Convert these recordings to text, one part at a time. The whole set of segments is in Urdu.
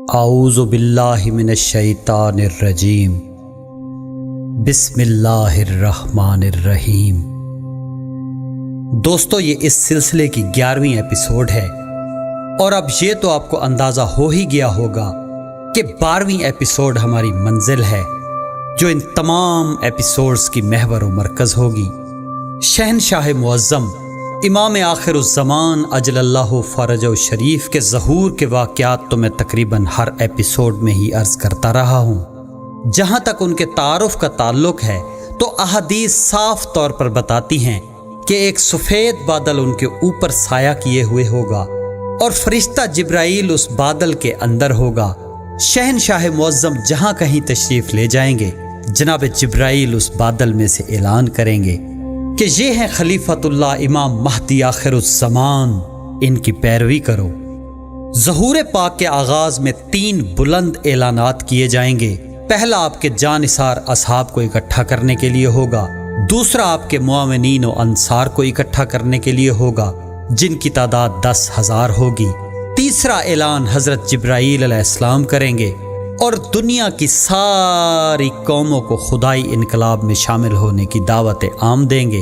اعوذ باللہ من الشیطان الرجیم بسم اللہ الرحمن الرحیم۔ دوستو، یہ اس سلسلے کی 11ویں ایپیسوڈ ہے اور اب یہ تو آپ کو اندازہ ہو ہی گیا ہوگا کہ 12ویں ایپیسوڈ ہماری منزل ہے جو ان تمام ایپیسوڈز کی محور و مرکز ہوگی۔ شہنشاہ معظم امام آخر الزمان اجل اللہ فرجہ شریف کے ظہور کے واقعات تو میں تقریباً ہر ایپیسوڈ میں ہی عرض کرتا رہا ہوں۔ جہاں تک ان کے تعارف کا تعلق ہے تو احادیث صاف طور پر بتاتی ہیں کہ ایک سفید بادل ان کے اوپر سایہ کیے ہوئے ہوگا اور فرشتہ جبرائیل اس بادل کے اندر ہوگا۔ شہنشاہ معظم جہاں کہیں تشریف لے جائیں گے، جناب جبرائیل اس بادل میں سے اعلان کریں گے کہ یہ ہیں خلیفۃ اللہ امام مہدی آخر الزمان، ان کی پیروی کرو۔ ظہور پاک کے آغاز میں 3 بلند اعلانات کیے جائیں گے۔ پہلا آپ کے جانثار اصحاب کو اکٹھا کرنے کے لیے ہوگا، دوسرا آپ کے معاونین و انصار کو اکٹھا کرنے کے لیے ہوگا جن کی تعداد 10,000 ہوگی، تیسرا اعلان حضرت جبرائیل علیہ السلام کریں گے اور دنیا کی ساری قوموں کو خدائی انقلاب میں شامل ہونے کی دعوت عام دیں گے۔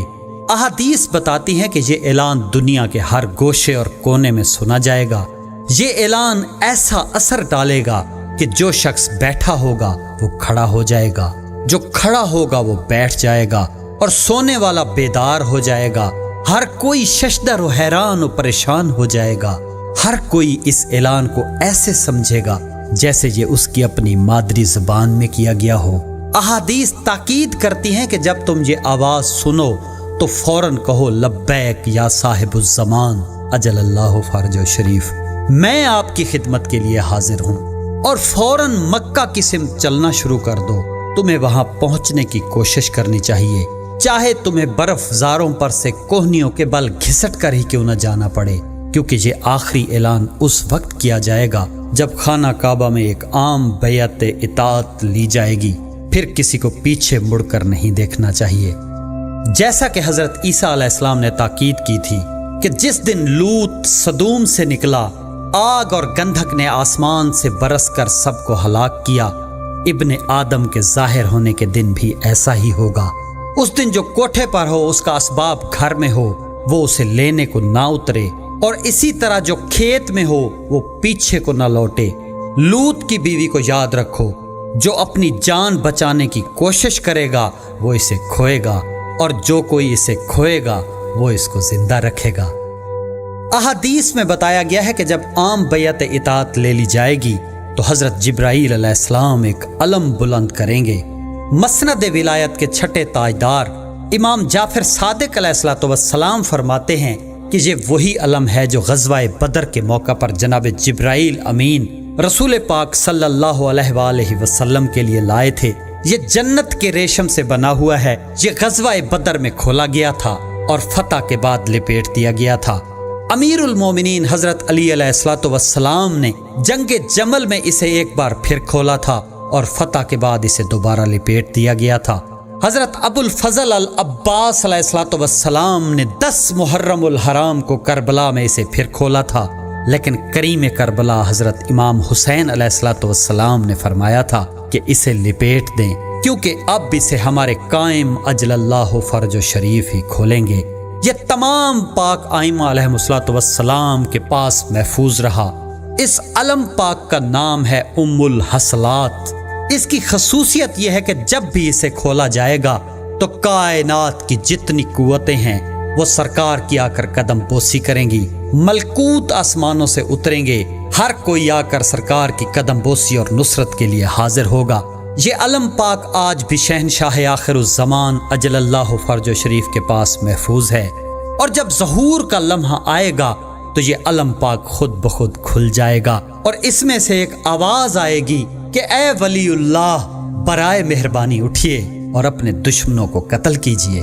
احادیث بتاتی ہیں کہ یہ اعلان دنیا کے ہر گوشے اور کونے میں سنا جائے گا۔ یہ اعلان ایسا اثر ڈالے گا کہ جو شخص بیٹھا ہوگا وہ کھڑا ہو جائے گا، جو کھڑا ہوگا وہ بیٹھ جائے گا اور سونے والا بیدار ہو جائے گا۔ ہر کوئی ششدر و حیران و پریشان ہو جائے گا۔ ہر کوئی اس اعلان کو ایسے سمجھے گا جیسے یہ اس کی اپنی مادری زبان میں کیا گیا ہو۔ احادیث تاکید کرتی ہیں کہ جب تم یہ آواز سنو تو فوراً کہو لبیک یا صاحب الزمان اجل اللہ فرجہ شریف، میں آپ کی خدمت کے لیے حاضر ہوں، اور فوراً مکہ کی سمت چلنا شروع کر دو۔ تمہیں وہاں پہنچنے کی کوشش کرنی چاہیے، چاہے تمہیں برف زاروں پر سے کوہنیوں کے بل گھسٹ کر ہی کیوں نہ جانا پڑے، کیونکہ یہ آخری اعلان اس وقت کیا جائے گا جب خانہ کعبہ میں ایک عام بیعت اطاعت لی جائے گی۔ پھر کسی کو پیچھے مڑ کر نہیں دیکھنا چاہیے۔ جیسا کہ حضرت عیسیٰ علیہ السلام نے تاکید کی تھی کہ جس دن لوط صدوم سے نکلا، آگ اور گندھک نے آسمان سے برس کر سب کو ہلاک کیا، ابن آدم کے ظاہر ہونے کے دن بھی ایسا ہی ہوگا۔ اس دن جو کوٹھے پر ہو اس کا اسباب گھر میں ہو وہ اسے لینے کو نہ اترے، اور اسی طرح جو کھیت میں ہو وہ پیچھے کو نہ لوٹے۔ لوط کی بیوی کو یاد رکھو، جو اپنی جان بچانے کی کوشش کرے گا وہ اسے کھوئے گا، اور جو کوئی اسے کھوئے گا وہ اس کو زندہ رکھے گا۔ احادیث میں بتایا گیا ہے کہ جب عام بیعت اطاعت لے لی جائے گی تو حضرت جبرائیل علیہ السلام ایک علم بلند کریں گے۔ مسند ولایت کے 6 تاجدار امام جعفر صادق علیہ السلام فرماتے ہیں کہ یہ وہی علم ہے جو غزوہ بدر کے موقع پر جناب جبرائیل امین رسول پاک صلی اللہ علیہ وآلہ وسلم کے لیے لائے تھے۔ یہ جنت کے ریشم سے بنا ہوا ہے۔ یہ غزوہ بدر میں کھولا گیا تھا اور فتح کے بعد لپیٹ دیا گیا تھا۔ امیر المومنین حضرت علی علیہ السلام نے جنگ جمل میں اسے ایک بار پھر کھولا تھا اور فتح کے بعد اسے دوبارہ لپیٹ دیا گیا تھا۔ حضرت ابو الفضل العباس علیہ السلام نے 10 محرم الحرام کو کربلا میں اسے پھر کھولا تھا، لیکن کریم کربلا حضرت امام حسین علیہ السلام نے فرمایا تھا کہ اسے لپیٹ دیں، کیونکہ اب اسے ہمارے قائم اجل اللہ فرج و شریف ہی کھولیں گے۔ یہ تمام پاک آئمہ علیہ السلام کے پاس محفوظ رہا۔ اس علم پاک کا نام ہے ام الحصلات۔ اس کی خصوصیت یہ ہے کہ جب بھی اسے کھولا جائے گا تو کائنات کی جتنی قوتیں ہیں وہ سرکار کی آ کر قدم بوسی کریں گی، ملکوت آسمانوں سے اتریں گے، ہر کوئی آ کر سرکار کی قدم بوسی اور نصرت کے لیے حاضر ہوگا۔ یہ علم پاک آج بھی شہنشاہ آخر الزمان اجل اللہ فرج و شریف کے پاس محفوظ ہے، اور جب ظہور کا لمحہ آئے گا تو یہ علم پاک خود بخود کھل جائے گا اور اس میں سے ایک آواز آئے گی کہ اے ولی اللہ، برائے مہربانی اٹھیے اور اپنے دشمنوں کو قتل کیجیے۔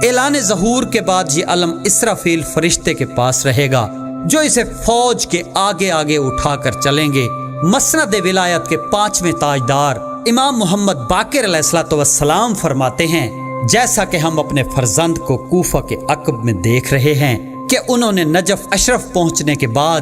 اعلان ظہور کے بعد یہ علم اسرافیل فرشتے کے پاس رہے گا، جو اسے فوج کے آگے آگے اٹھا کر چلیں گے۔ مسند ولایت کے 5ویں تاجدار امام محمد باقر علیہ السلام فرماتے ہیں، جیسا کہ ہم اپنے فرزند کو کوفہ کے عقب میں دیکھ رہے ہیں کہ انہوں نے نجف اشرف پہنچنے کے بعد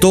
2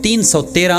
313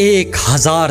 1000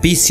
20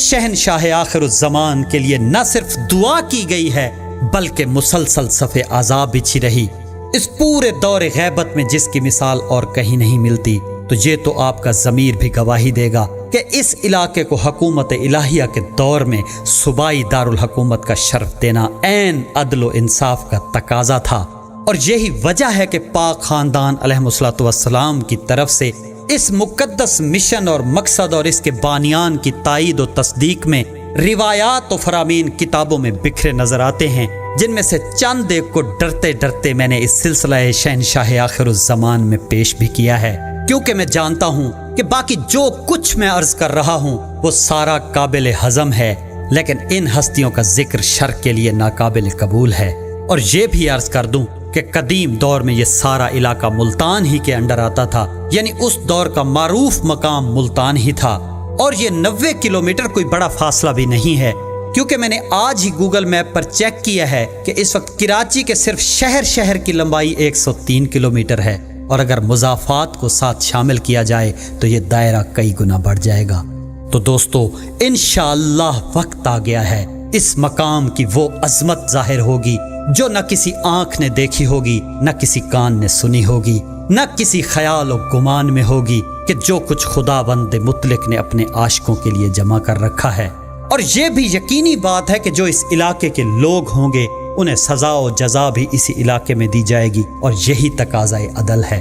شہنشاہ آخر الزمان کے لیے نہ صرف دعا کی گئی ہے بلکہ مسلسل صف عذاب بچھی رہی۔ اس پورے دور غیبت میں جس کی مثال اور کہیں نہیں ملتی، تو یہ تو آپ کا ضمیر بھی گواہی دے گا کہ اس علاقے کو حکومت الہیہ کے دور میں صوبائی دارالحکومت کا شرف دینا عین عدل و انصاف کا تقاضا تھا۔ اور یہی وجہ ہے کہ پاک خاندان علیہ الصلوۃ والسلام کی طرف سے اس مقدس مشن اور مقصد اور اس کے بانیان کی تائید و تصدیق میں روایات و فرامین کتابوں میں بکھرے نظر آتے ہیں، جن میں سے چند ایک کو ڈرتے ڈرتے میں نے اس سلسلہ شہنشاہ آخر الزمان میں پیش بھی کیا ہے، کیونکہ میں جانتا ہوں کہ باقی جو کچھ میں عرض کر رہا ہوں وہ سارا قابل ہضم ہے، لیکن ان ہستیوں کا ذکر شرع کے لیے ناقابل قبول ہے۔ اور یہ بھی عرض کر دوں کہ قدیم دور میں یہ سارا علاقہ ملتان ہی کے انڈر آتا تھا، یعنی اس دور کا معروف مقام ملتان ہی تھا، اور یہ 90 کلومیٹر کوئی بڑا فاصلہ بھی نہیں ہے، کیونکہ میں نے آج ہی گوگل میپ پر چیک کیا ہے کہ اس وقت کراچی کے صرف شہر کی لمبائی 103 کلومیٹر ہے، اور اگر مضافات کو ساتھ شامل کیا جائے تو یہ دائرہ کئی گنا بڑھ جائے گا۔ تو دوستو، انشاءاللہ وقت آ گیا ہے، اس مقام کی وہ عظمت ظاہر ہوگی جو نہ کسی آنکھ نے دیکھی ہوگی، نہ کسی کان نے سنی ہوگی، نہ کسی خیال و گمان میں ہوگی، کہ جو کچھ خداوند مطلق نے اپنے عاشقوں کے لیے جمع کر رکھا ہے۔ اور یہ بھی یقینی بات ہے کہ جو اس علاقے کے لوگ ہوں گے انہیں سزا و جزا بھی اسی علاقے میں دی جائے گی، اور یہی تقاضۂ عدل ہے۔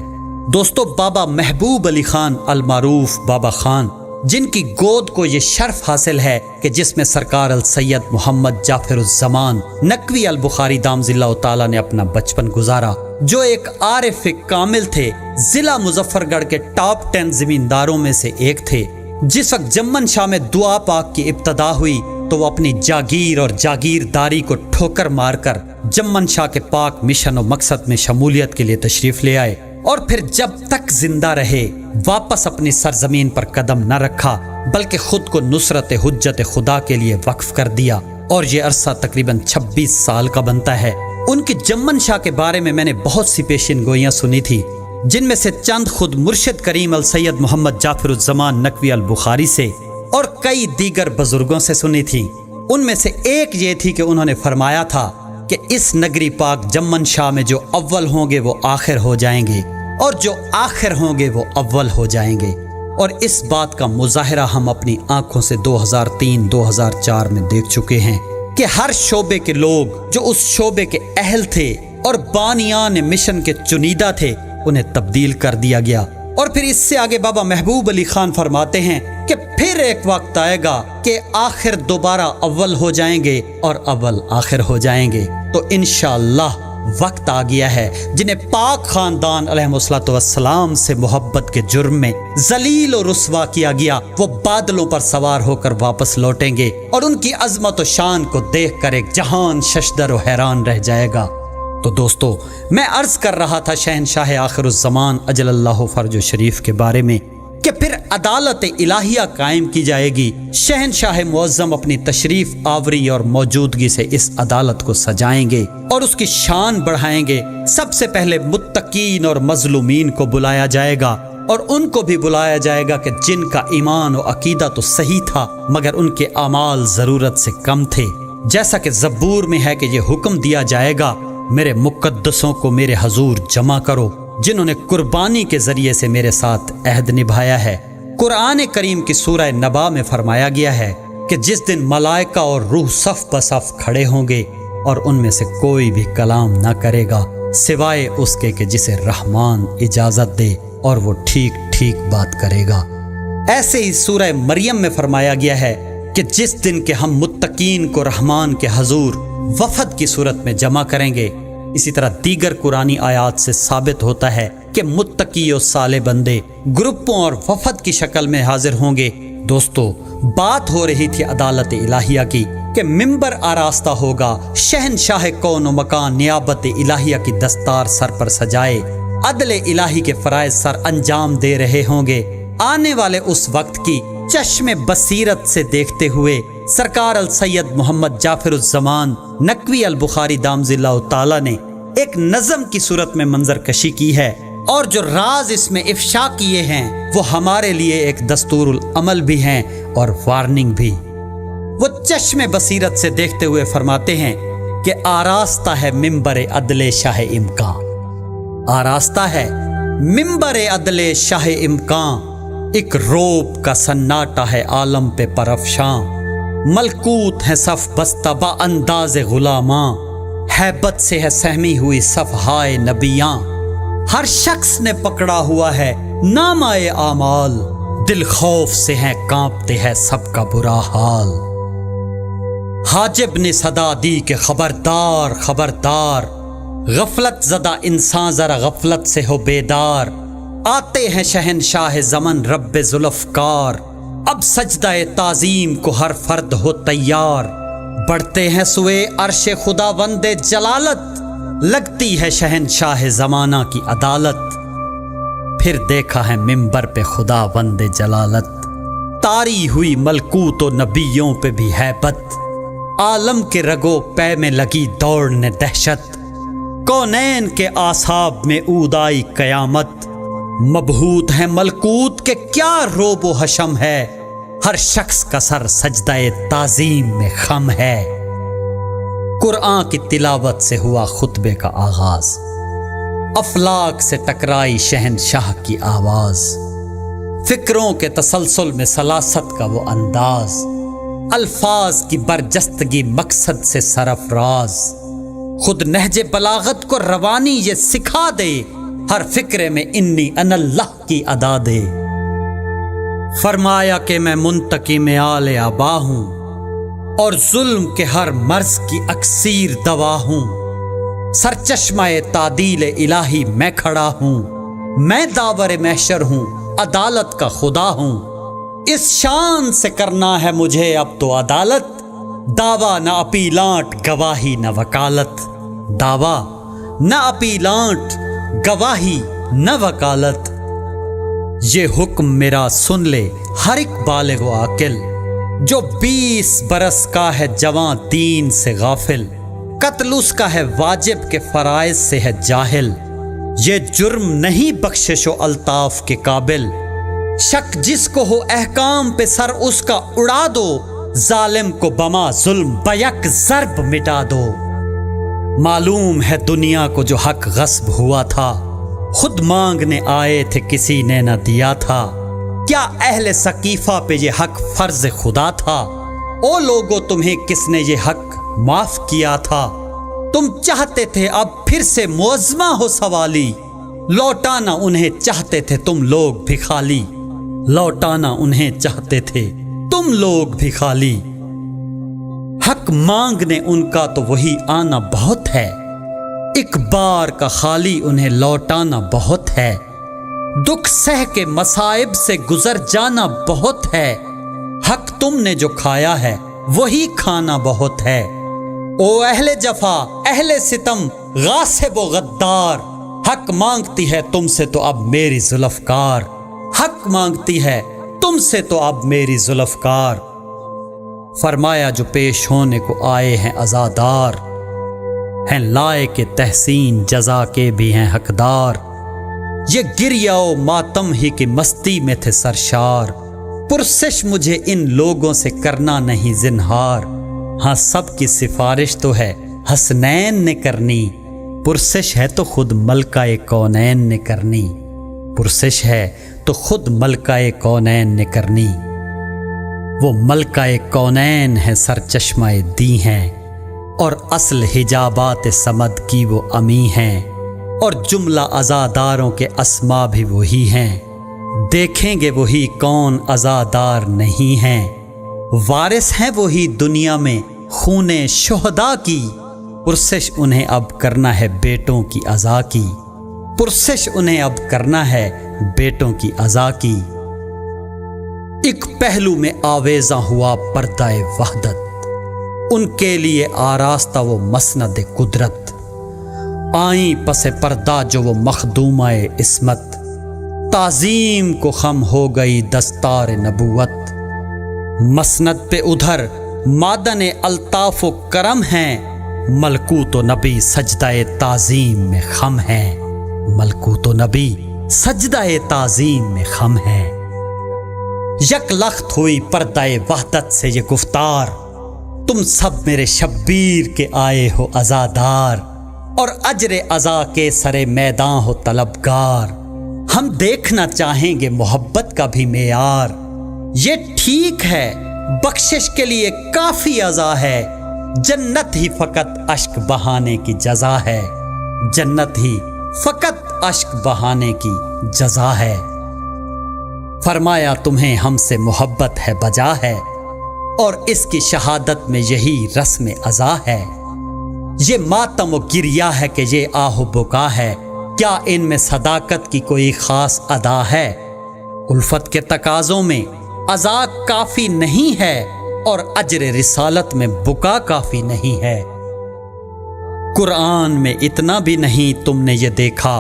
دوستو، بابا محبوب علی خان المعروف بابا خان، جن کی گود کو یہ شرف حاصل ہے کہ جس میں سرکار السید محمد جعفر الزمان نقوی البخاری دامضی اللہ تعالیٰ نے اپنا بچپن گزارا، جو ایک عارف کامل تھے، ضلع مظفر گڑھ کے ٹاپ 10 زمینداروں میں سے ایک تھے۔ جس وقت جمن شاہ میں دعا پاک کی ابتدا ہوئی تو وہ اپنی جاگیر اور جاگیرداری کو ٹھوکر مار کر جمن شاہ کے پاک مشن و مقصد میں شمولیت کے لیے تشریف لے آئے، اور پھر جب تک زندہ رہے واپس اپنی سرزمین پر قدم نہ رکھا، بلکہ خود کو نصرت حجت خدا کے لیے وقف کر دیا، اور یہ عرصہ تقریباً 26 سال کا بنتا ہے۔ ان کی جمن شاہ کے بارے میں نے بہت سی پیشین گوئیاں سنی تھی، جن میں سے چند خود مرشد کریم السید محمد جعفر الزمان نقوی البخاری سے اور کئی دیگر بزرگوں سے سنی تھی۔ ان میں سے ایک یہ تھی کہ انہوں نے فرمایا تھا کہ اس نگری پاک جمن شاہ میں جو اول ہوں گے وہ آخر ہو جائیں گے، اور جو آخر ہوں گے وہ اول ہو جائیں گے۔ اور اس بات کا مظاہرہ ہم اپنی آنکھوں سے 2003-2004 میں دیکھ چکے ہیں کہ ہر شعبے کے لوگ جو اس شعبے کے اہل تھے اور بانیان مشن کے چنیدہ تھے انہیں تبدیل کر دیا گیا۔ اور پھر اس سے آگے بابا محبوب علی خان فرماتے ہیں کہ پھر ایک وقت آئے گا کہ آخر دوبارہ اول ہو جائیں گے اور اول آخر ہو جائیں گے۔ تو انشاءاللہ وقت آ گیا ہے جنہیں پاک خاندان علیہ الصلوۃ والسلام سے محبت کے جرم میں ذلیل و رسوا کیا گیا، وہ بادلوں پر سوار ہو کر واپس لوٹیں گے، اور ان کی عظمت و شان کو دیکھ کر ایک جہان ششدر و حیران رہ جائے گا۔ تو دوستو، میں عرض کر رہا تھا شہنشاہ آخر الزمان اجل اللہ فرج و شریف کے بارے میں کہ پھر عدالت الہیہ قائم کی جائے گی۔ شہنشاہ معظم اپنی تشریف آوری اور موجودگی سے اس عدالت کو سجائیں گے اور اس کی شان بڑھائیں گے۔ سب سے پہلے متقین اور مظلومین کو بلایا جائے گا، اور ان کو بھی بلایا جائے گا کہ جن کا ایمان و عقیدہ تو صحیح تھا مگر ان کے اعمال ضرورت سے کم تھے، جیسا کہ زبور میں ہے کہ یہ حکم دیا جائے گا، میرے مقدسوں کو میرے حضور جمع کرو جنہوں نے قربانی کے ذریعے سے میرے ساتھ عہد نبھایا ہے۔ قرآن کریم کی سورہ نبا میں فرمایا گیا ہے کہ جس دن ملائکہ اور روح صف بصف کھڑے ہوں گے اور ان میں سے کوئی بھی کلام نہ کرے گا سوائے اس کے کہ جسے رحمان اجازت دے، اور وہ ٹھیک ٹھیک بات کرے گا۔ ایسے ہی سورہ مریم میں فرمایا گیا ہے کہ جس دن کے ہم متقین کو رحمان کے حضور وفد کی صورت میں جمع کریں گے۔ اسی طرح دیگر قرآنی آیات سے ثابت ہوتا ہے کہ متقی و صالح بندے گروپوں اور وفد کی شکل میں حاضر ہوں گے۔ دوستو، بات ہو رہی تھی عدالت الہیہ کی کہ ممبر آراستہ ہوگا، شہنشاہ کون و مکان نیابت الہیہ کی دستار سر پر سجائے عدل الہی کے فرائض سر انجام دے رہے ہوں گے۔ آنے والے اس وقت کی چشم بصیرت سے دیکھتے ہوئے سرکار السید محمد جعفر الزمان نقوی البخاری دامضی اللہ تعالیٰ نے ایک نظم کی صورت میں منظر کشی کی ہے، اور جو راز اس میں افشا کیے ہیں وہ ہمارے لیے ایک دستور العمل بھی ہیں اور وارننگ بھی۔ وہ چشم بصیرت سے دیکھتے ہوئے فرماتے ہیں کہ آراستہ ہے ممبر عدل شاہ امکان، آراستہ ہے ممبر عدل شاہ امکان، ایک روب کا سناٹا ہے عالم پہ پرافشاں، ملکوت ہے صف بستہ با انداز غلاماں، ہیبت سے ہے سہمی ہوئی صفحائے نبیاں، ہر شخص نے پکڑا ہوا ہے نامۂ اعمال، دل خوف سے ہے کانپتے ہے سب کا برا حال۔ حاجب نے صدا دی کہ خبردار خبردار، غفلت زدہ انسان ذرا غفلت سے ہو بیدار، آتے ہیں شہنشاہ زمن رب ذوالافکار، اب سجدہ تعظیم کو ہر فرد ہو تیار، بڑھتے ہیں سوئے عرش خداوند جلالت، لگتی ہے شہنشاہ زمانہ کی عدالت، پھر دیکھا ہے ممبر پہ خداوند جلالت، طاری ہوئی ملکوت و نبیوں پہ بھی ہیبت، عالم کے رگو پے میں لگی دوڑنے دہشت، کونین کے اعصاب میں عود آئی قیامت، مبہوت ہے ملکوت کے کیا روب و حشم ہے، ہر شخص کا سر سجدہ تعظیم میں خم ہے۔ قرآن کی تلاوت سے ہوا خطبے کا آغاز، افلاک سے ٹکرائی شہنشاہ کی آواز، فکروں کے تسلسل میں سلاست کا وہ انداز، الفاظ کی برجستگی مقصد سے سرفراز، خود نہج بلاغت کو روانی یہ سکھا دے، ہر فکرے میں انی ان اللہ کی ادا دے۔ فرمایا کہ میں منتقم آل آبا ہوں، اور ظلم کے ہر مرض کی اکسیر دوا ہوں، سرچشمہ تعدیل الہی میں کھڑا ہوں، میں داور محشر ہوں، عدالت کا خدا ہوں، اس شان سے کرنا ہے مجھے اب تو عدالت، دعویٰ نہ اپیلانٹ گواہی نہ وکالت، دعویٰ نہ اپیلانٹ گواہی نہ وکالت، یہ حکم میرا سن لے ہر ایک بالغ و عاقل، جو 20 برس کا ہے جواں دین سے غافل، قتل اس کا ہے واجب کے فرائض سے ہے جاہل، یہ جرم نہیں بخشش و الطاف کے قابل، شک جس کو ہو احکام پہ سر اس کا اڑا دو، ظالم کو بما ظلم بیک ضرب مٹا دو۔ معلوم ہے دنیا کو جو حق غصب ہوا تھا، خود مانگنے آئے تھے کسی نے نہ دیا تھا، کیا اہل سقیفہ پہ یہ حق فرض خدا تھا، او لوگو تمہیں کس نے یہ حق معاف کیا تھا، تم چاہتے تھے اب پھر سے معظمہ ہو سوالی، لوٹانا انہیں چاہتے تھے تم لوگ بھی خالی، لوٹانا انہیں چاہتے تھے تم لوگ بھی خالی، حق مانگنے ان کا تو وہی آنا بہت ہے، ایک بار کا خالی انہیں لوٹانا بہت ہے، دکھ سہ کے مصائب سے گزر جانا بہت ہے، حق تم نے جو کھایا ہے وہی کھانا بہت ہے، او اہل جفا اہل ستم غاصب و غدار، حق مانگتی ہے تم سے تو اب میری ذوالافکار، حق مانگتی ہے تم سے تو اب میری ذوالافکار، فرمایا جو پیش ہونے کو آئے ہیں عزادار، ہیں لائق تحسین جزا کے بھی ہیں حقدار، یہ گریہ و ماتم ہی کی مستی میں تھے سرشار، پرسش مجھے ان لوگوں سے کرنا نہیں زنہار، ہاں سب کی سفارش تو ہے حسنین نے کرنی، پرسش ہے تو خود ملکہ کونین نے کرنی، پرسش ہے تو خود ملکہ کونین نے کرنی، وہ ملکہ کونین ہے سرچشمہ دی ہیں، اور اصل حجابات صمد کی وہ امی ہیں، اور جملہ عزاداروں کے اسما بھی وہی ہیں، دیکھیں گے وہی کون عزادار نہیں ہیں، وارث ہیں وہی دنیا میں خون شہداء کی، پرسش انہیں اب کرنا ہے بیٹوں کی عزا کی، پرسش انہیں اب کرنا ہے بیٹوں کی عزا کی۔ ایک پہلو میں آویزاں ہوا پردہ وحدت، ان کے لیے آراستہ وہ مسند قدرت، آئیں پس پردہ جو وہ مخدومہ عصمت، تعظیم کو خم ہو گئی دستار نبوت، مسند پہ ادھر معدن الطاف و کرم ہیں، ملکوت و نبی سجدہ تعظیم میں خم ہیں، ملکوت و نبی سجدہ تعظیم میں خم ہیں۔ یک لخت ہوئی پردہ وحدت سے یہ گفتار، تم سب میرے شبیر کے آئے ہو عزادار، اور اجر عزا کے سرے میدان ہو طلبگار۔ ہم دیکھنا چاہیں گے محبت کا بھی معیار، یہ ٹھیک ہے بخشش کے لیے کافی عزا ہے، جنت ہی فقط اشک بہانے کی جزا ہے، جنت ہی فقط اشک بہانے کی جزا ہے۔ فرمایا تمہیں ہم سے محبت ہے بجا ہے، اور اس کی شہادت میں یہی رسم عزا ہے۔ یہ ماتم و گریہ ہے کہ یہ آہ و بکا ہے، کیا ان میں صداقت کی کوئی خاص ادا ہے؟ الفت کے تقاضوں میں عزا کافی نہیں ہے، اور اجر رسالت میں بکا کافی نہیں ہے۔ قرآن میں اتنا بھی نہیں تم نے یہ دیکھا،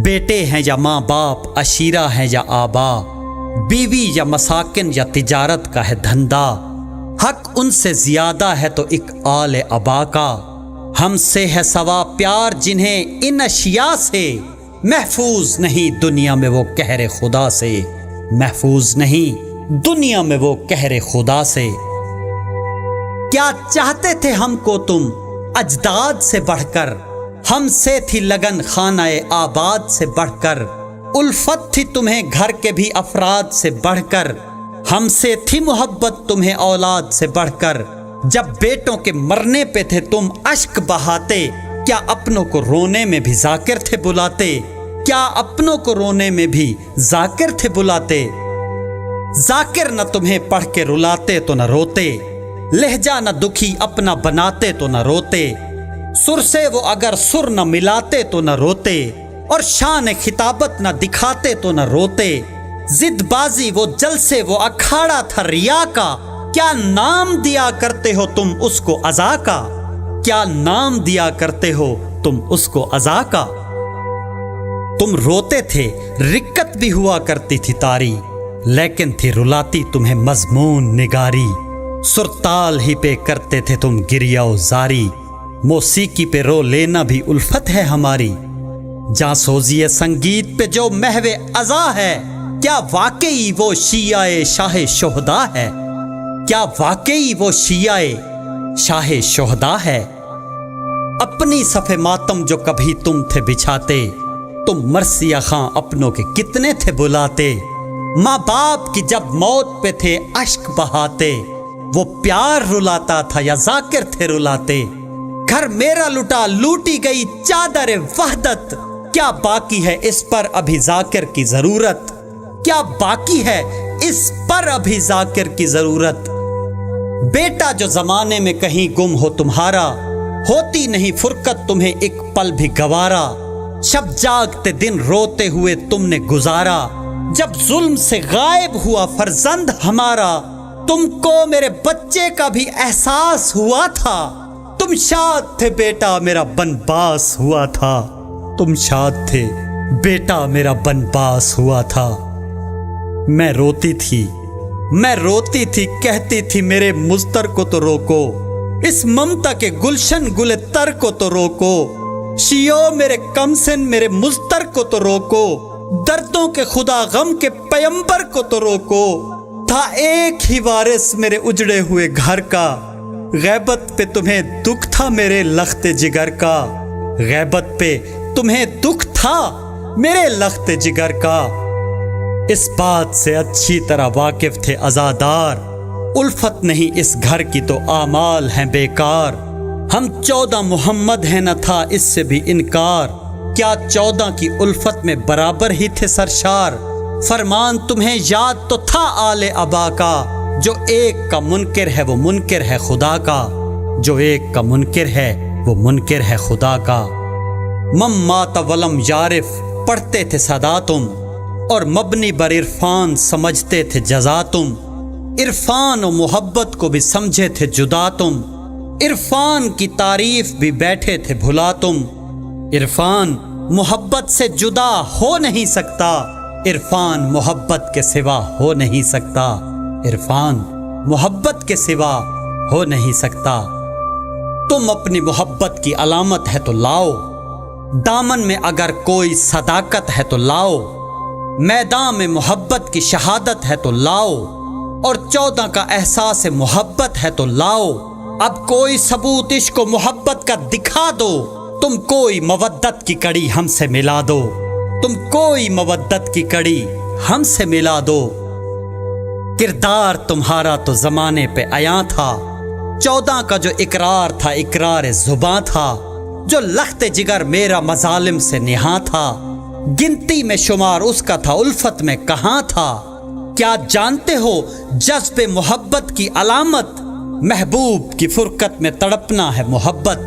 بیٹے ہیں یا ماں باپ، عشیرہ ہیں یا آبا، بیوی یا مساکن یا تجارت کا ہے دھندا، حق ان سے زیادہ ہے تو ایک آل ابا کا۔ ہم سے ہے سوا پیار جنہیں ان اشیاء سے، محفوظ نہیں دنیا میں وہ قہر خدا سے، محفوظ نہیں دنیا میں وہ قہر خدا سے۔ کیا چاہتے تھے ہم کو تم اجداد سے بڑھ کر، ہم سے تھی لگن خانہ آباد سے بڑھ کر، الفت تھی تمہیں گھر کے بھی افراد سے بڑھ کر، ہم سے تھی محبت تمہیں اولاد سے بڑھ کر۔ جب بیٹوں کے مرنے پہ تھے تم اشک بہاتے، کیا اپنوں کو رونے میں بھی ذاکر تھے بلاتے؟ کیا اپنوں کو رونے میں بھی ذاکر تھے بلاتے؟ ذاکر نہ تمہیں پڑھ کے رلاتے تو نہ روتے، لہجہ نہ دکھی اپنا بناتے تو نہ روتے، سر سے وہ اگر سر نہ ملاتے تو نہ روتے، اور شان خطابت نہ دکھاتے تو نہ روتے۔ ضد بازی وہ جلسے وہ اکھاڑا تھا ریا کا، کیا نام دیا کرتے ہو تم اس کو عزا کا؟ کیا نام دیا کرتے ہو تم اس کو عزا کا؟ تم روتے تھے رکت بھی ہوا کرتی تھی طاری، لیکن تھی رلاتی تمہیں مضمون نگاری، سرتال ہی پہ کرتے تھے تم گریہ و زاری، موسیقی پہ رو لینا بھی الفت ہے ہماری۔ جاں سوزی سنگیت پہ جو محو عزا ہے، کیا واقعی وہ شیعہ شاہ شہداء ہے؟ کیا واقعی وہ شیعہ شاہ شہداء ہے؟ اپنی صف ماتم جو کبھی تم تھے بچھاتے، تم مرثیہ خاں اپنوں کے کتنے تھے بلاتے، ماں باپ کی جب موت پہ تھے اشک بہاتے، وہ پیار رلاتا تھا یا ذاکر تھے رلاتے؟ گھر میرا لٹا لوٹی گئی چادر وحدت، کیا باقی ہے اس پر ابھی ذاکر کی ضرورت؟ کیا باقی ہے اس پر ابھی ذاکر کی ضرورت؟ بیٹا جو زمانے میں کہیں گم ہو تمہارا، ہوتی نہیں فرقت تمہیں ایک پل بھی گوارا، شب جاگتے دن روتے ہوئے تم نے گزارا، جب ظلم سے غائب ہوا فرزند ہمارا، تم کو میرے بچے کا بھی احساس ہوا تھا، تم شاد تھے بیٹا میرا بنباس ہوا تھا، تم شاد تھے بیٹا میرا بنباس ہوا تھا۔ میں روتی تھی کہتی تھی میرے مضطر کو تو روکو، اس ممتا کے گلشن گل تر کو تو روکو، شیو میرے کم سن میرے مضطر کو تو روکو، دردوں کے خدا غم کے پیمبر کو تو روکو۔ تھا ایک ہی وارث میرے اجڑے ہوئے گھر کا، غیبت پہ تمہیں دکھ تھا میرے لخت جگر کا، غیبت پہ تمہیں دکھ تھا میرے لخت جگر کا۔ اس بات سے اچھی طرح واقف تھے عزادار، الفت نہیں اس گھر کی تو اعمال ہیں بیکار، ہم 14 محمد ہیں نہ تھا اس سے بھی انکار، کیا 14 کی الفت میں برابر ہی تھے سرشار؟ فرمان تمہیں یاد تو تھا آل ابا کا، جو ایک کا منکر ہے وہ منکر ہے خدا کا، جو ایک کا منکر ہے وہ منکر ہے خدا کا۔ مم مات ولم یارف پڑھتے تھے صدا تم، اور مبنی بر عرفان سمجھتے تھے جزا تم، عرفان و محبت کو بھی سمجھے تھے جدا تم، عرفان کی تعریف بھی بیٹھے تھے بھلا تم۔ عرفان محبت سے جدا ہو نہیں سکتا، عرفان محبت کے سوا ہو نہیں سکتا، عرفان محبت کے سوا ہو نہیں سکتا۔ تم اپنی محبت کی علامت ہے تو لاؤ، دامن میں اگر کوئی صداقت ہے تو لاؤ، میدان میں محبت کی شہادت ہے تو لاؤ، اور 14 کا احساس محبت ہے تو لاؤ، اب کوئی ثبوت عشق و محبت کا دکھا دو، تم کوئی مودت کی کڑی ہم سے ملا دو، تم کوئی مودت کی کڑی ہم سے ملا دو۔ کردار تمہارا تو زمانے پہ عیاں تھا، 14 کا جو اقرار تھا اقرار زباں تھا، جو لخت جگر میرا مظالم سے نہاں تھا، گنتی میں شمار اس کا تھا الفت میں کہاں تھا۔ کیا جانتے ہو جذب محبت کی علامت، محبوب کی فرقت میں تڑپنا ہے محبت،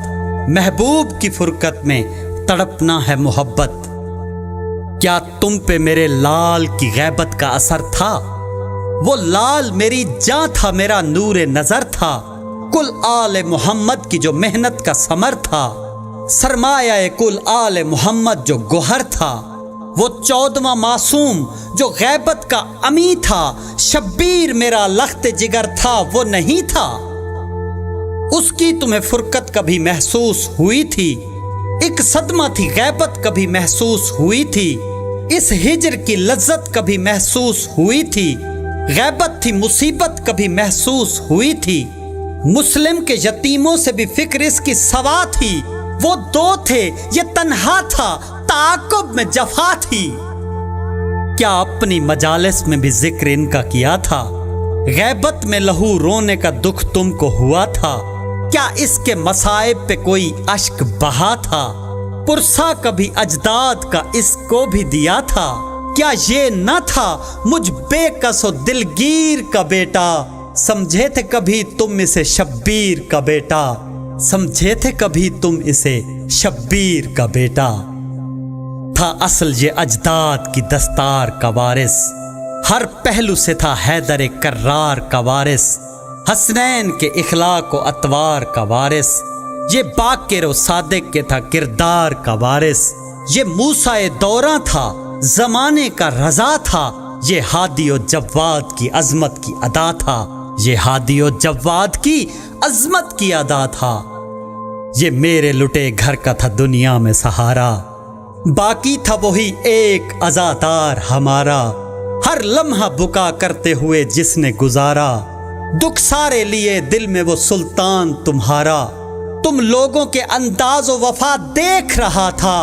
محبوب کی فرقت میں تڑپنا ہے محبت۔ کیا تم پہ میرے لال کی غیبت کا اثر تھا؟ وہ لال میری جاں تھا، میرا نور نظر تھا، کل آل محمد کی جو محنت کا ثمر تھا، سرمایہ کل آل محمد جو گوہر تھا، وہ 14واں معصوم جو غیبت کا امی تھا، شبیر میرا لخت جگر تھا وہ نہیں تھا۔ اس کی تمہیں فرقت کبھی محسوس ہوئی تھی، ایک صدمہ تھی غیبت کبھی محسوس ہوئی تھی، اس ہجر کی لذت کبھی محسوس ہوئی تھی، غیبت تھی مصیبت کبھی محسوس ہوئی تھی۔ مسلم کے یتیموں سے بھی فکر اس کی سوا تھی، وہ 2 تھے یہ تنہا تھا، تعاقب میں جفا تھی۔ کیا اپنی مجالس میں بھی ذکر ان کا کیا تھا؟ غیبت میں لہو رونے کا دکھ تم کو ہوا تھا؟ کیا اس کے مصائب پہ کوئی اشک بہا تھا؟ پرسا کبھی اجداد کا اس کو بھی دیا تھا؟ کیا یہ نہ تھا مجھ بے کس و دلگیر کا بیٹا؟ سمجھے تھے کبھی تم اسے شبیر کا بیٹا؟ سمجھے تھے کبھی تم اسے شبیر کا بیٹا؟ تھا اصل یہ اجداد کی دستار کا وارث، ہر پہلو سے تھا حیدر کرار کا وارث، حسنین کے اخلاق و اطوار کا وارث، یہ باقر و صادق کے تھا کردار کا وارث، یہ موسیٰ دوراں تھا زمانے کا رضا تھا، یہ ہادی و جواد کی عظمت کی ادا تھا، یہ ہادی و جواد کی عظمت کی ادا تھا۔ یہ میرے لٹے گھر کا تھا دنیا میں سہارا، باقی تھا وہی ایک عزادار ہمارا، ہر لمحہ بکا کرتے ہوئے جس نے گزارا، دکھ سارے لیے دل میں وہ سلطان تمہارا، تم لوگوں کے انداز و وفا دیکھ رہا تھا،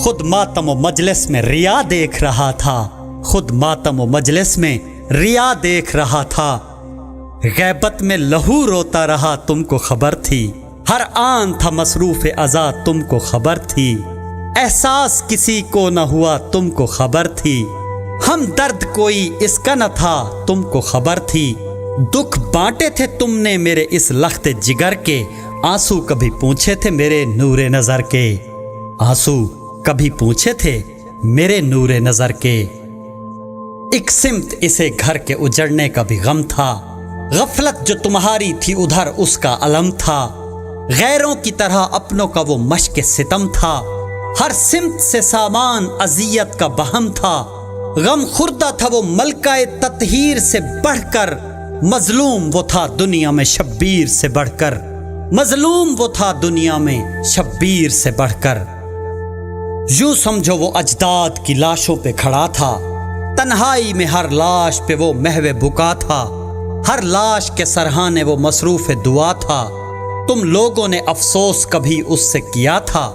خود ماتم و مجلس میں ریا دیکھ رہا تھا، خود ماتم و مجلس میں ریا دیکھ رہا تھا۔ غیبت میں لہو روتا رہا تم کو خبر تھی، ہر آن تھا مصروف عزا تم کو خبر تھی، احساس کسی کو نہ ہوا تم کو خبر تھی، ہم درد کوئی اس کا نہ تھا تم کو خبر تھی، دکھ بانٹے تھے تم نے میرے اس لخت جگر کے، آنسو کبھی پوچھے تھے میرے نور نظر کے، آنسو کبھی پوچھے تھے میرے نور نظر کے۔ ایک سمت اسے گھر کے اجڑنے کا بھی غم تھا، غفلت جو تمہاری تھی ادھر اس کا علم تھا، غیروں کی طرح اپنوں کا وہ مشق ستم تھا، ہر سمت سے سامان اذیت کا بہم تھا، غم خوردہ تھا وہ ملکہ تطہیر سے بڑھ کر، مظلوم وہ تھا دنیا میں شبیر سے بڑھ کر، مظلوم وہ تھا دنیا میں شبیر سے بڑھ کر۔ یوں سمجھو وہ اجداد کی لاشوں پہ کھڑا تھا، تنہائی میں ہر لاش پہ وہ محو بکا تھا، ہر لاش کے سرہانے وہ مصروف دعا تھا، تم لوگوں نے افسوس کبھی اس سے کیا تھا،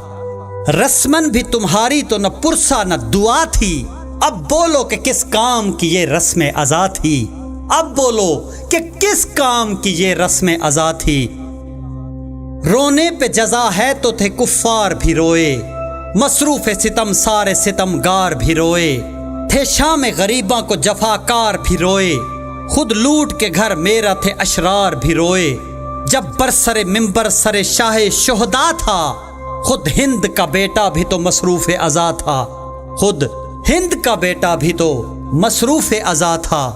رسمن بھی تمہاری تو نہ پرسا نہ دعا تھی، اب بولو کہ کس کام کی یہ رسم ازا تھی، اب بولو کہ کس کام کی یہ رسم ازا تھی۔ رونے پہ جزا ہے تو تھے کفار بھی روئے، مصروف ستم سارے ستمگار بھی روئے، تھے شام غریباں کو جفاکار بھی روئے، خود لوٹ کے گھر میرا تھے اشرار بھی روئے، جب برسر منبر سر شاہ شہدا تھا، خود ہند کا بیٹا بھی تو مصروف ازا تھا، خود ہند کا بیٹا بھی تو مصروف ازا تھا۔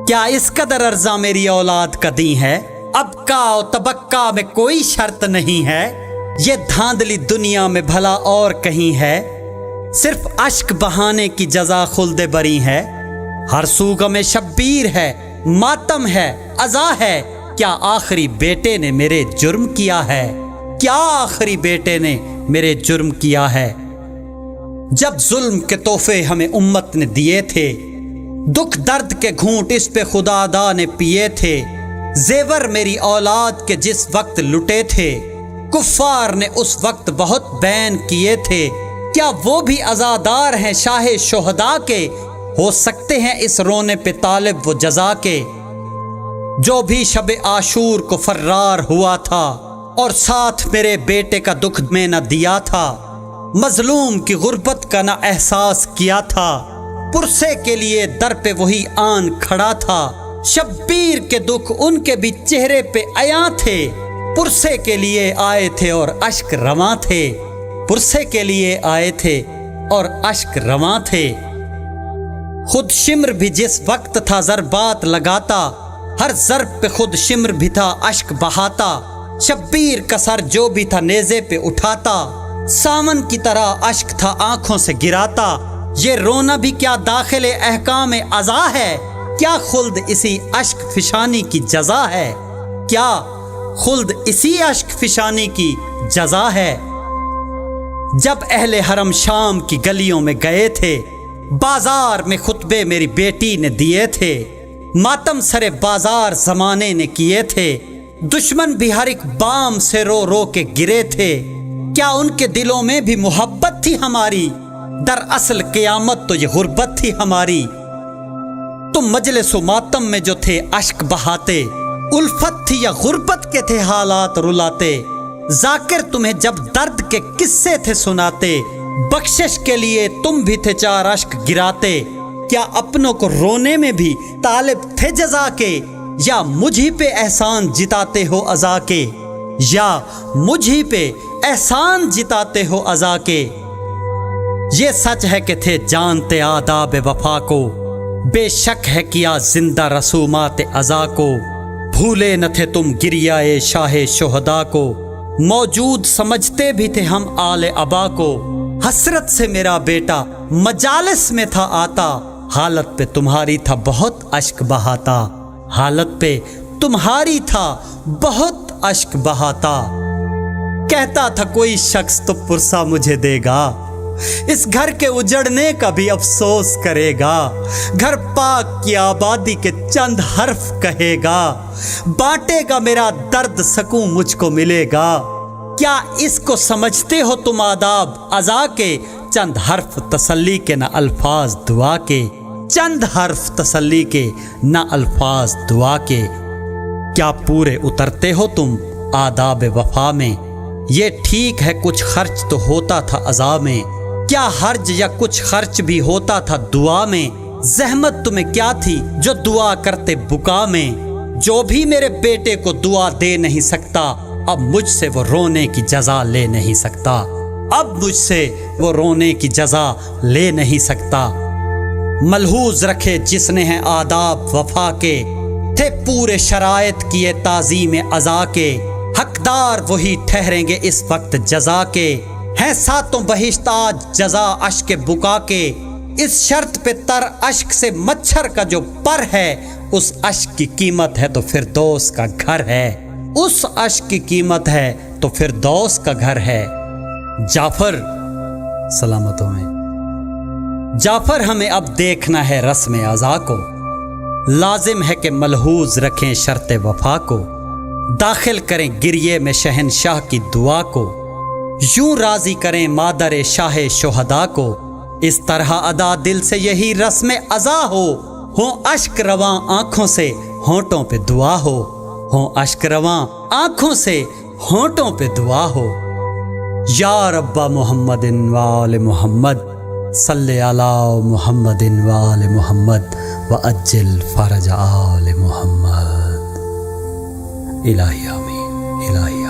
کیا اس قدر ارزاں میری اولاد کا دی ہے، اب کا و تبقہ میں کوئی شرط نہیں ہے، یہ دھاندلی دنیا میں بھلا اور کہیں ہے، صرف اشک بہانے کی جزا خلد بری ہے، ہر سو غم شبیر ہے، ماتم ہے، ازا ہے، کیا آخری بیٹے نے میرے جرم کیا ہے، کیا آخری بیٹے نے میرے جرم کیا ہے۔ جب ظلم کے تحفے ہمیں امت نے دیے تھے، دکھ درد کے گھونٹ اس پہ خدا دا نے پیے تھے، زیور میری اولاد کے جس وقت لٹے تھے، کفار نے اس وقت بہت بین کیے تھے، کیا وہ بھی عزادار ہیں شاہ شہداء کے؟ ہو سکتے ہیں اس رونے پہ طالب وہ جزا کے، جو بھی شب عاشور کو فرار ہوا تھا اور ساتھ میرے بیٹے کا دکھ میں نہ دیا تھا، مظلوم کی غربت کا نہ احساس کیا تھا، پرسے کے لیے در پہ وہی آن کھڑا تھا، شبیر کے دکھ ان کے بھی چہرے پہ عیاں تھے، پرسے کے لیے آئے تھے اور اشک رواں تھے، پرسے کے لیے آئے تھے اور اشک رواں تھے۔ خود شمر بھی جس وقت تھا ضربات لگاتا، ہر ضرب پہ خود شمر بھی تھا اشک بہاتا، شبیر کا سر جو بھی تھا نیزے پہ اٹھاتا، ساون کی طرح اشک تھا آنکھوں سے گراتا۔ یہ رونا بھی کیا داخل احکام عزا ہے؟ کیا خلد اسی اشک فشانی کی جزا ہے؟ کیا خلد اسی اشک فشانی کی جزا ہے؟ جب اہل حرم شام کی گلیوں میں گئے تھے، بازار میں خطبے میری بیٹی نے دیے تھے، ماتم سرے بازار زمانے نے کیے تھے، دشمن بھی ہر ایک بام سے رو رو کے گرے تھے، کیا ان کے دلوں میں بھی محبت تھی ہماری؟ دراصل قیامت تو یہ غربت تھی ہماری۔ تم مجلس و ماتم میں جو تھے اشک بہاتے، الفت تھی یا غربت کے تھے حالات رلاتے؟ ذاکر تمہیں جب درد کے قصے تھے سناتے، بخشش کے لیے تم بھی تھے چار اشک گراتے، کیا اپنوں کو رونے میں بھی طالب تھے جزا کے؟ یا مجھ ہی پہ احسان جتاتے ہو عزا کے؟ یا مجھ ہی پہ احسان جتاتے ہو عزا کے؟ یہ سچ ہے کہ تھے جانتے آداب وفا کو، بے شک ہے کیا زندہ رسومات عزا کو، بھولے نہ تھے تم گریائے شاہ شہداء کو، موجود سمجھتے بھی تھے ہم آل ابا کو، حسرت سے میرا بیٹا مجالس میں تھا آتا، حالت پہ تمہاری تھا بہت اشک بہاتا، حالت پہ تمہاری تھا بہت اشک بہاتا۔ کہتا تھا کوئی شخص تو پرسہ مجھے دے گا، اس گھر کے اجڑنے کا بھی افسوس کرے گا، گھر پاک کی آبادی کے چند حرف کہے گا، بانٹے گا میرا درد سکون مجھ کو ملے گا۔ کیا اس کو سمجھتے ہو تم آداب عزا کے؟ چند حرف تسلی کے نہ الفاظ دعا کے، چند حرف تسلی کے نہ الفاظ دعا کے۔ کیا پورے اترتے ہو تم آداب وفا میں؟ یہ ٹھیک ہے کچھ خرچ تو ہوتا تھا عزا میں، کیا حرج یا کچھ خرچ بھی ہوتا تھا دعا میں؟ زحمت تمہیں کیا تھی جو دعا کرتے بکا میں؟ جو بھی میرے بیٹے کو دعا دے نہیں سکتا، اب مجھ سے وہ رونے کی جزا لے نہیں سکتا، اب مجھ سے وہ رونے کی جزا لے نہیں سکتا۔ ملحوظ رکھے جس نے ہیں آداب وفا کے، تھے پورے شرائط کیے تعظیم عزا کے، حقدار وہی ٹھہریں گے اس وقت جزا کے، ہیں ساتوں بہشت آج جزا اشک بکا کے، اس شرط پہ تر اشک سے مچھر کا جو پر ہے، اس اشک کی قیمت ہے تو فردوس کا گھر ہے، اس اشک کی قیمت ہے تو فردوس کا گھر ہے۔ جعفر سلامتوں میں جعفر ہمیں اب دیکھنا ہے رسم عزا کو، لازم ہے کہ ملحوظ رکھیں شرط وفا کو، داخل کریں گریے میں شہنشاہ کی دعا کو، یوں راضی کریں مادر شاہ شہداء کو، اس طرح ادا دل سے یہی رسم عزا ہوں اشک رواں آنکھوں سے ہونٹوں پہ دعا ہوں اشک رواں آنکھوں سے ہونٹوں پہ دعا ہو۔ یا رب محمد وآل محمد صلی علی محمد وآل محمد وعجل فرج آل محمد۔ الہی آمین، الہی